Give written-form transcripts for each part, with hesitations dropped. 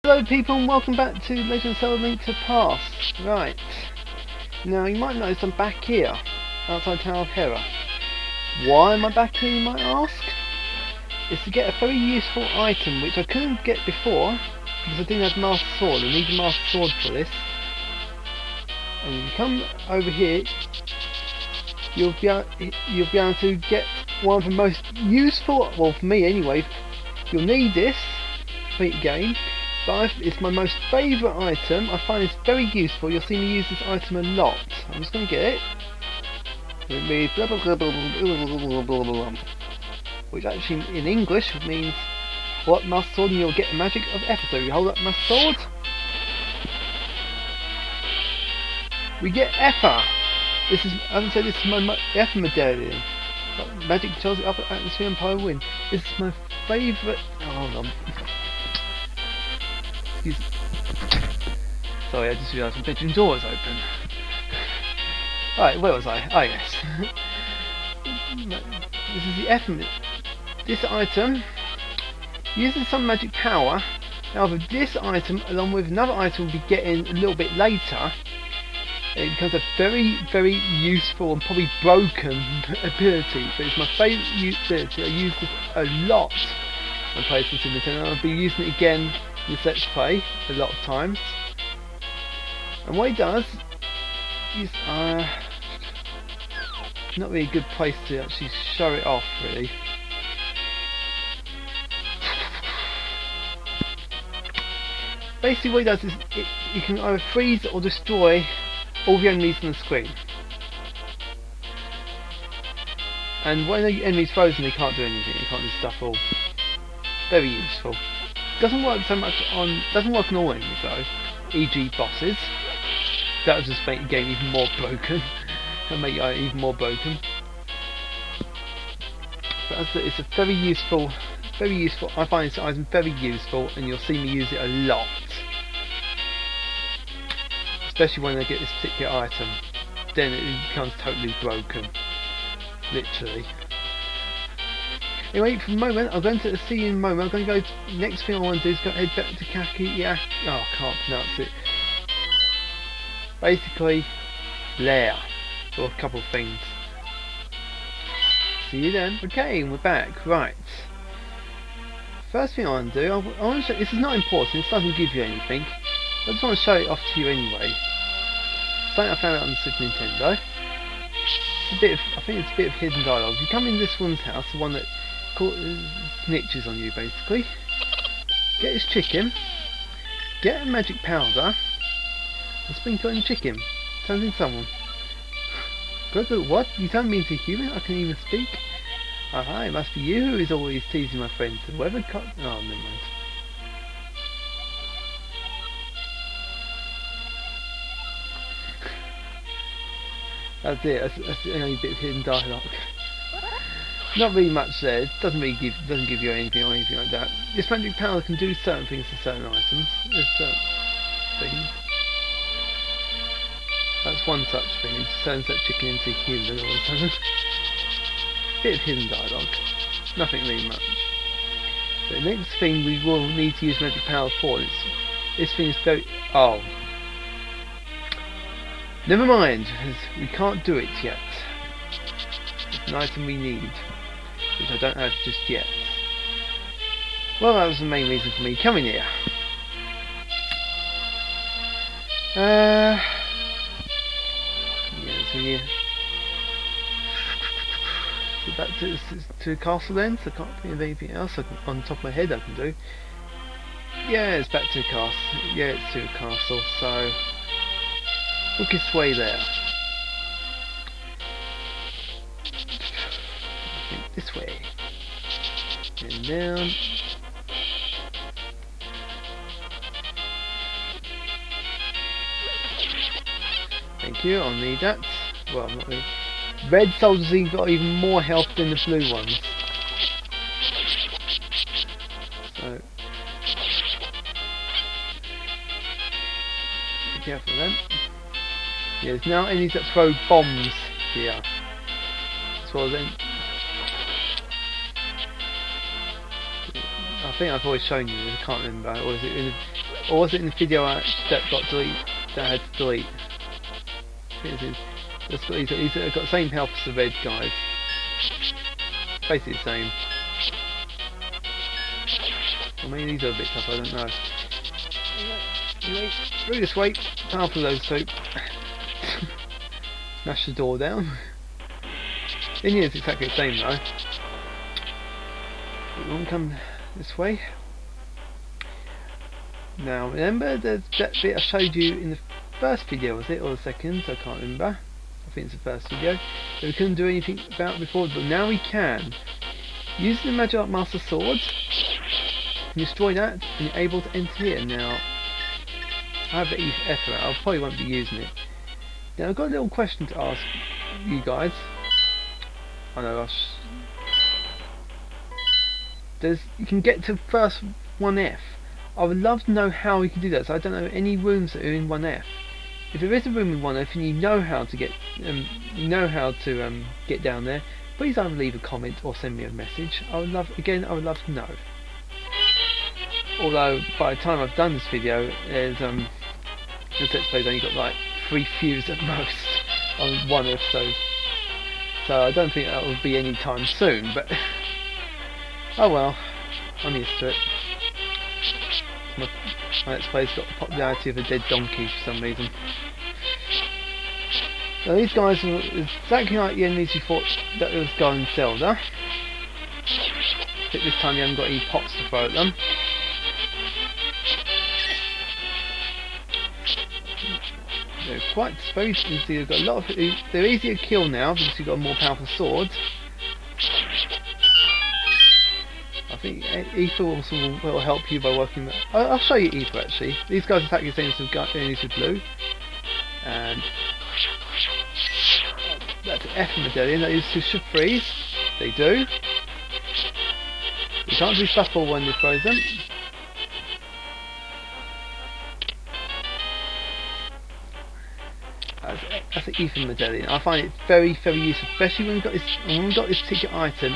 Hello people and welcome back to Legend of Zelda Link to the Past. Right, now you might notice I'm back here, outside Tower of Hera. Why am I back here, you might ask? It's to get a very useful item which I couldn't get before because I didn't have Master Sword. I need a Master Sword for this. And if you come over here, you'll be able to get one of the most useful, well for me anyway, you'll need this for your game. But it's my most favourite item. I find it's very useful. You'll see me use this item a lot. I'm just going to get it. Which actually in English means what Master Sword, and you'll get the magic of Ether. So you hold up Master Sword, we get Ether. This is, as I said, this is my Ether medallion. Magic controls the upper atmosphere and power wind. This is my favourite. Oh, hold on. Sorry, I just realised my bedroom door was open. Right, where was I? Oh yes. This is the F. This item uses some magic power. However, this item, along with another item we'll be getting a little bit later, it becomes a very, very useful and probably broken ability. But it's my favourite ability. I use this a lot when playing Super Nintendo, and I'll be using it again in this Let's Play a lot of times. And what it does is not really a good place to actually show it off, really. Basically what it does is you can either freeze or destroy all the enemies on the screen. And when the enemy's frozen, they can't do anything, they can't do stuff all. Very useful. Doesn't work on all enemies though, e.g. bosses. That would just make the game even more broken. And make it even more broken. But as I said, it's a very useful. I find this item very useful, and you'll see me use it a lot. Especially when I get this particular item, then it becomes totally broken. Literally. Anyway, for the moment, I'm going to see you in a moment. I'm going to go. Next thing I want to do is go head back to Kaki. Yeah. Oh, I can't pronounce it. Basically, Lair. Or a couple of things. See you then. Okay, we're back. Right. First thing I want to do, I want to show. This is not important. This doesn't give you anything. I just want to show it off to you anyway. Something I found out on the Super Nintendo. It's a bit of, I think it's a bit of hidden dialogue. You come in this one's house, the one that snitches on you, basically. Get his chicken. Get a magic powder. And sprinkle in chicken. Turns into someone. What? You turned me into a human? I can even speak? Aha, it must be you who is always teasing my friends. Whoever cut. Oh, never mind. That's it. That's the only bit of hidden dialogue. Not really much there. It doesn't give you anything or anything like that. This magic power can do certain things to certain items. There's certain things. That's one such thing. It turns that chicken into a human all of a sudden. Bit of hidden dialogue. Nothing really much. But the next thing we will need to use magic power for is this thing is very. Oh. Never mind, because we can't do it yet. It's an item we need, which I don't have just yet. Well, that was the main reason for me coming here. Yeah, so yeah. So back to the castle then, so I can't think of anything else on the top of my head I can do. Yeah, it's back to the castle. Yeah, it's to the castle, so look its way there. I think this way. And down. Thank you, I'll need that. Well, I'm not really. Red soldiers have got even more health than the blue ones. So be careful then. Yeah, there's now enemies that throw bombs here. As well as then think I've always shown you this, I can't remember. Or was it in the video that got delete, that I had to delete? I think he's got the same health as the red guys. Basically the same. I mean, these are a bit tough, I don't know. Anyway, through this way, powerful those two. Smash the door down. In here it's exactly the same though. We won't come this way. Now remember that bit I showed you in the first video, was it? Or the second? I can't remember. I think it's the first video. That we couldn't do anything about before, but now we can. Using the Magic Master Sword, you destroy that and you're able to enter here. Now I have the effort, I probably won't be using it. Now I've got a little question to ask you guys. I know you can get to first 1F. I would love to know how we can do that, so I don't know any rooms that are in 1F. If there is a room in 1F and you know how to get get down there, please either leave a comment or send me a message. I would love to know. Although by the time I've done this video, there's Let's Play's only got like 3 views at most on one episode, so I don't think that will be any time soon. But oh well, I'm used to it. My Let's Play's got the popularity of a dead donkey for some reason. Now these guys are exactly like the enemies we thought that was going Zelda. Except this time you haven't got any pots to throw at them. They're quite very easy. They've got a lot of. They're easier to kill now because you've got a more powerful sword. I think Ether also will help you by working. I'll show you Ether actually. These guys attack the same as enemies with blue, and that's an F medallion. That is should freeze. They do. You can't do shuffle when you throw them. That's an Ethan medallion. I find it very, very useful, especially when we've got this particular item.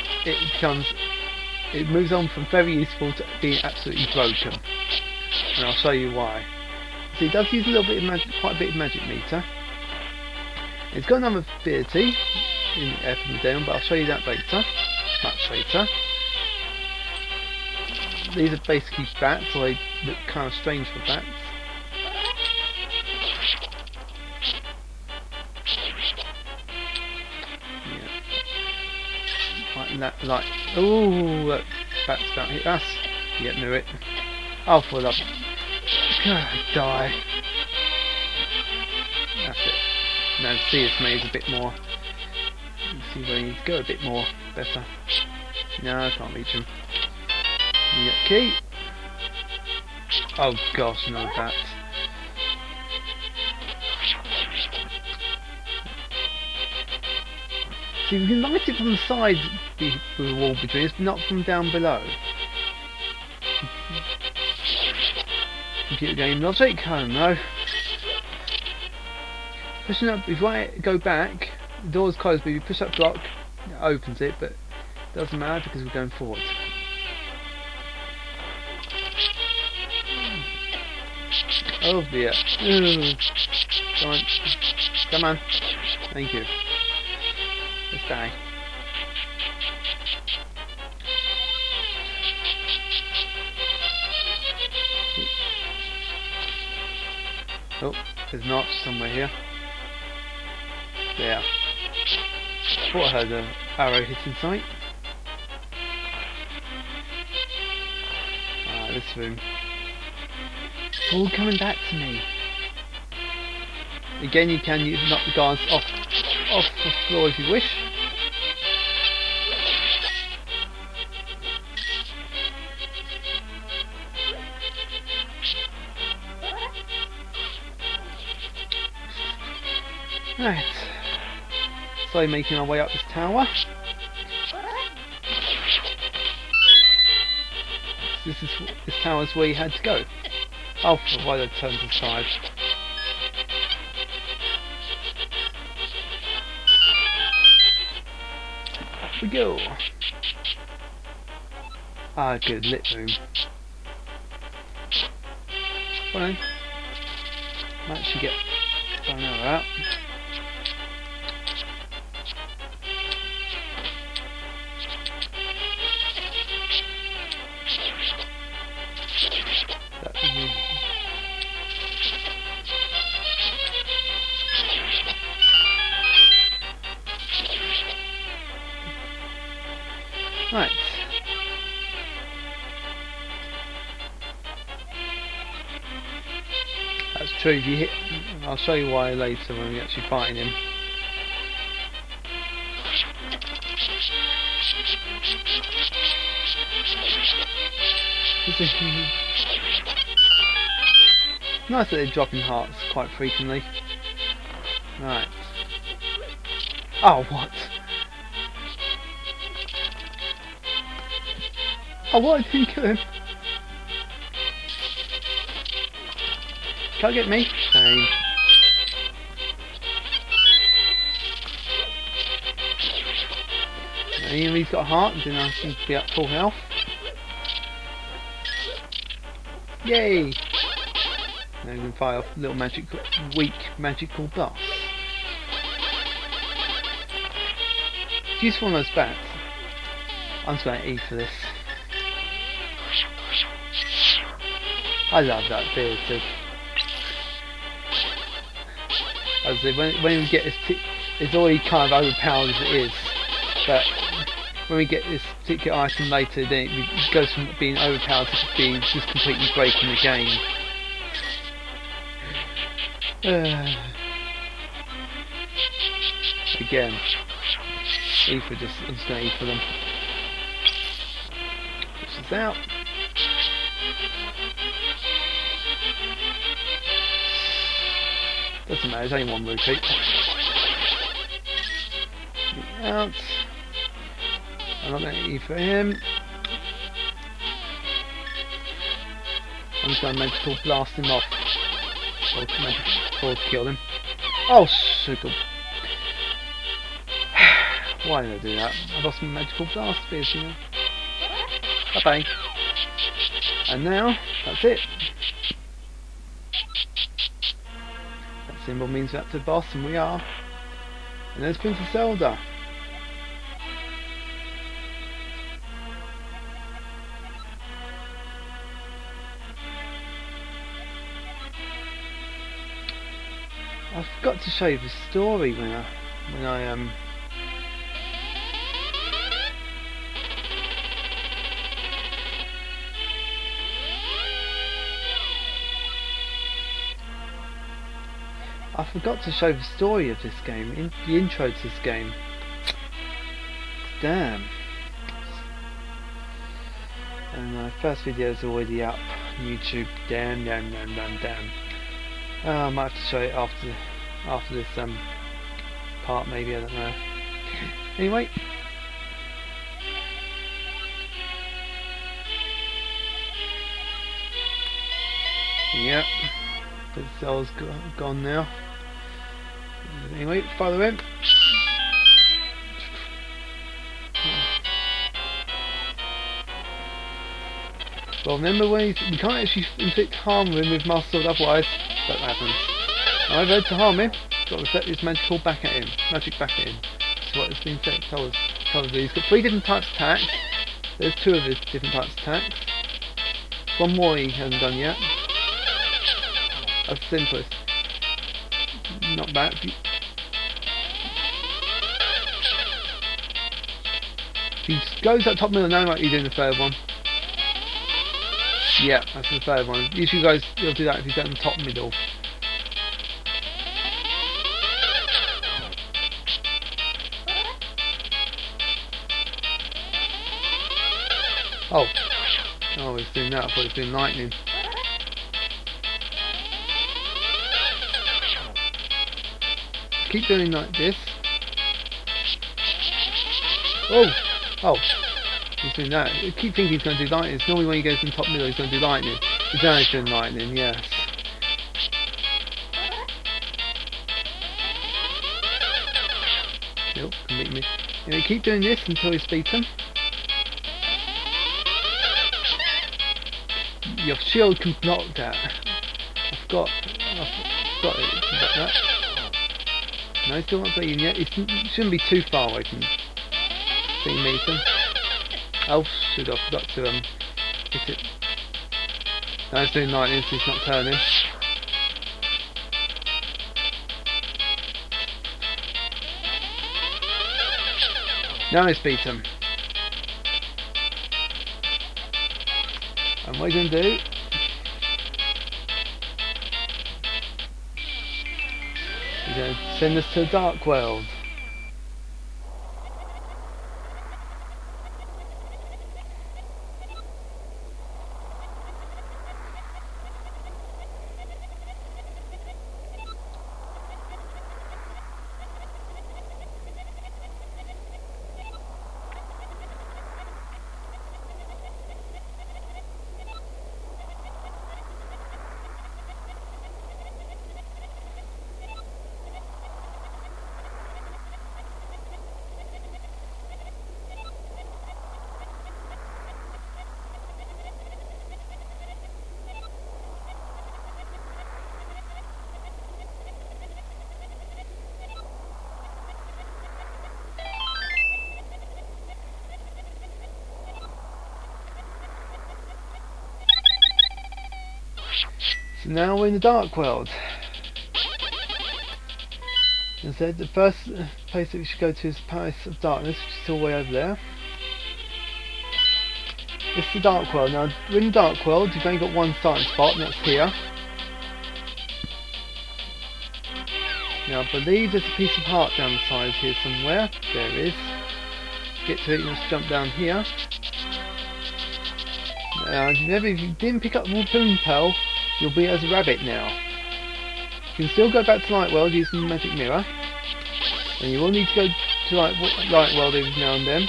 It moves on from very useful to being absolutely broken, and I'll show you why. So it does use a little bit of magic, quite a bit of magic meter. It's got another ability in the F medallion, but I'll show you that later, much later. These are basically bats, so they look kind of strange for bats. Like, ooh, that bat's about to hit us. Yeah, knew it. I'll fall up. God, die. That's it. Now see this maze a bit more. Let's see where you need to go a bit more. Better. No, I can't reach him. You get key. Oh gosh, another bat. See, we can light it from the side, the wall between us, but not from down below. Computer game logic? I don't know. Pushing up, if I go back, the door's closed, but if you push that block, it opens it, but it doesn't matter because we're going forward. Oh dear. Come on. Come on. Thank you. Let's die. Oh, there's an arch somewhere here. There. Thought I heard an arrow hitting sight. Ah, this room. All coming back to me. Again, you can knock the guards off the floor if you wish. Right, slowly making our way up this tower. This tower's where you had to go. Oh, why did I turn to the side? Up we go. Ah, good lit room. Fine. Might actually get another out. Right. That's true. If you hit, I'll show you why later when we actually fighting him. Nice that they're dropping hearts quite frequently. Right. Oh, what? Oh, what? I didn't kill him. Can't get me. Shame. He's got a heart, and then I can be at full health. Yay! Now we can fire off little weak magical blasts. Use one of those bats. I'm just going to eat for this. I love that ability. As I say, when we get this, it's already kind of overpowered as it is, but when we get this particular item later, then it goes from being overpowered to being just completely breaking the game. Again, I'm just going to eat for them. Push this out. Doesn't matter, it's only one rupee. Out. I'm not going to eat for him. I'm just going to magical blast him off. Or kill him. Oh, sugar. Why did I do that? I lost my magical blast spears, you know. Bye bye. And now, that's it. That symbol means we're up to the boss, and we are. And there's Princess Zelda. I forgot to show you the story when I forgot to show the story of this game, the intro to this game. Damn. And my first video is already up on YouTube. Damn. I might have to show it after this part, maybe, I don't know. Anyway. Yep. The cell's gone now. Anyway, follow him. Well, remember we can't actually inflict harm on him with muscle, otherwise that happens. Now I've had to harm him, got to reflect his magic back at him. That's what it's been told us. He's got 3 different types of attacks. There's 2 of his different types of attacks. One more he hasn't done yet. That's the simplest. Not bad. He goes up top middle now, like he's doing the 3rd one. Yeah, that's the 3rd one. Usually guys, you'll do that if you go in the top middle. Oh, he's doing that. I thought he was doing lightning. Keep doing like this. Oh, he's doing that. I keep thinking he's going to do lightning. It's normally when he goes in top middle he's going to do lightning. He's only doing lightning, yes. Nope, can beat me. Anyway, keep doing this until he's beaten. Your shield can block that. got it. About that. No, still not bleeding yet. It shouldn't be too far away from being meter. Oh, should I forgot to hit it. No, it's doing lightning, so it's not turning. Now it's beaten. And what are you going to do? You're going to send us to the Dark World. So now we're in the Dark World. As I said, the first place that we should go to is the Palace of Darkness, which is all the way over there. It's the Dark World. Now, in the Dark World, you've only got one starting spot, and that's here. Now, I believe there's a piece of heart down the side here somewhere. There it is. To get to it, you must jump down here. Now, if you didn't pick up the Boom Pearl, you'll be as a rabbit now. You can still go back to Light World using the magic mirror, and you will need to go to Light World every now and then.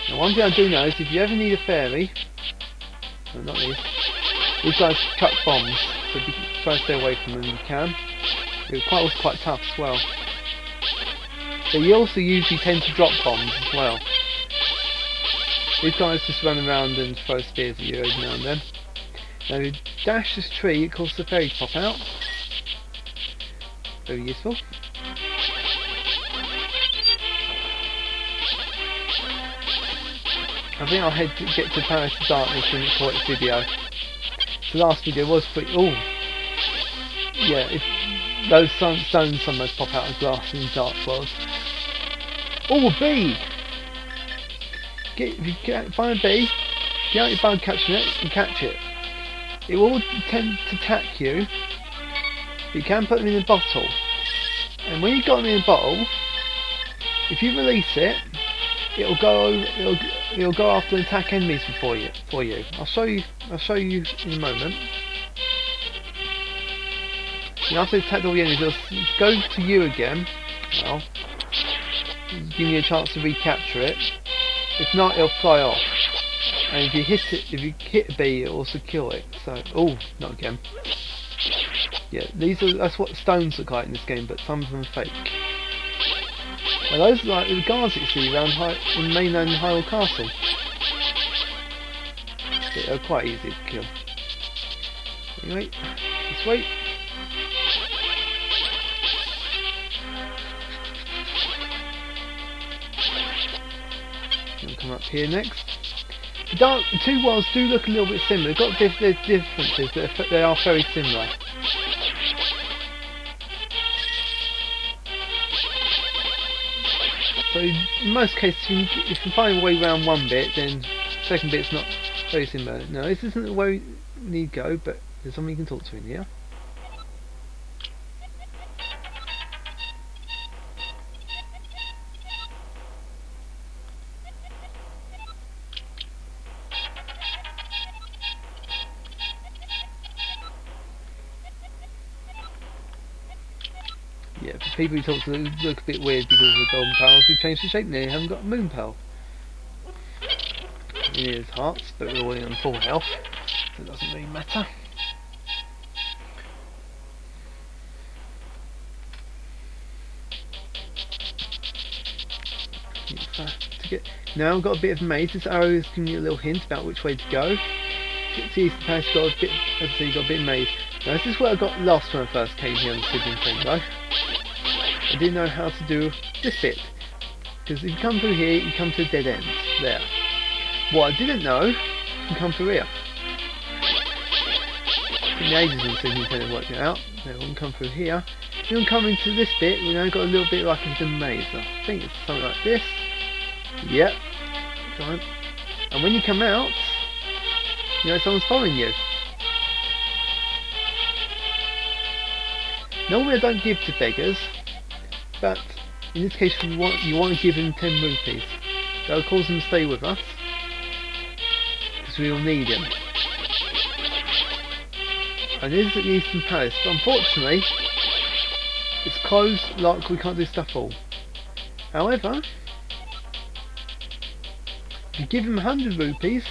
Now, one thing I do know is if you ever need a fairy, no, not these guys chuck bombs, so try to stay away from them if you can. They're also quite tough as well. They also usually tend to drop bombs as well. These guys just run around and throw spears at you every now and then. Now if you dash this tree, it causes the fairy to pop out. Very useful. I think I'll get to Palace of Darkness and call it a video. The last video was pretty... oh! Yeah, those stones sometimes pop out of glass in the Dark World. Oh, a bee! If you find a bee, get out your bug catching it and catch it. It will tend to attack you, but you can put them in a bottle. And when you've got them in a bottle, if you release it, it'll go after and attack enemies for you. I'll show you in a moment. And after it's attacked all the enemies, it'll go to you again. Well, give you a chance to recapture it. If not, it'll fly off. And if you hit a bee, it'll also kill it. So, oh, not again. Yeah, that's what stones look like in this game, but some of them are fake. Now those are like the guards that you see around in mainland Hyrule Castle. They're quite easy to kill. Anyway, let's wait. I'll come up here next. The two worlds do look a little bit similar. They've got differences, but they are very similar. So in most cases, if you can find a way around one bit, then the second bit's not very similar. No, this isn't the way we need to go, but there's something you can talk to in here. Yeah, for people who talk to look a bit weird because of the golden powers who changed the shape and they haven't got a moon pearl. Here's hearts, but we're already on full health, so it doesn't really matter. Now I've got a bit of a maze. This arrow is giving you a little hint about which way to go. to Eastern Palace, got a bit, as I say, you got a bit made. Now this is where I got lost when I first came here on the Super Nintendo. I didn't know how to do this bit, because if you come through here, you come to a dead end. There. What I didn't know, you come through here. It took me ages on the Super Nintendo working it out. Now we can come through here. Then we come into this bit, we now got a little bit like a maze. I think it's something like this. Yep. Come on. And when you come out, you know someone's following you. Normally I don't give to beggars, but in this case you want to give them 10 rupees. So I'll cause them to stay with us, because we will need them. And this is at the Eastern Palace, but unfortunately it's closed, like we can't do stuff all. However, if you give him 100 rupees,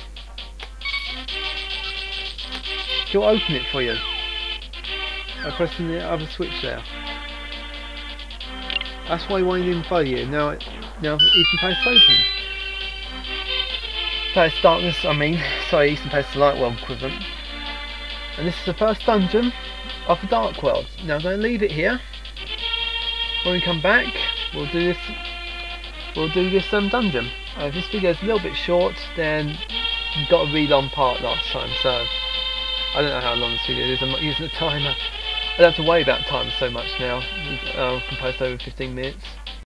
he'll open it for you by pressing the other switch there. That's why he wanted him to follow you. Now Eastern Palace opened. Palace Darkness, Eastern Palace Light World equivalent. And this is the first dungeon of the Dark World. Now I'm going to leave it here. When we come back, we'll do this dungeon. If this video is a little bit short, then you got a really long part last time, so I don't know how long this video is. I'm not using a timer. I don't have to worry about time so much now. I've composed over 15 minutes.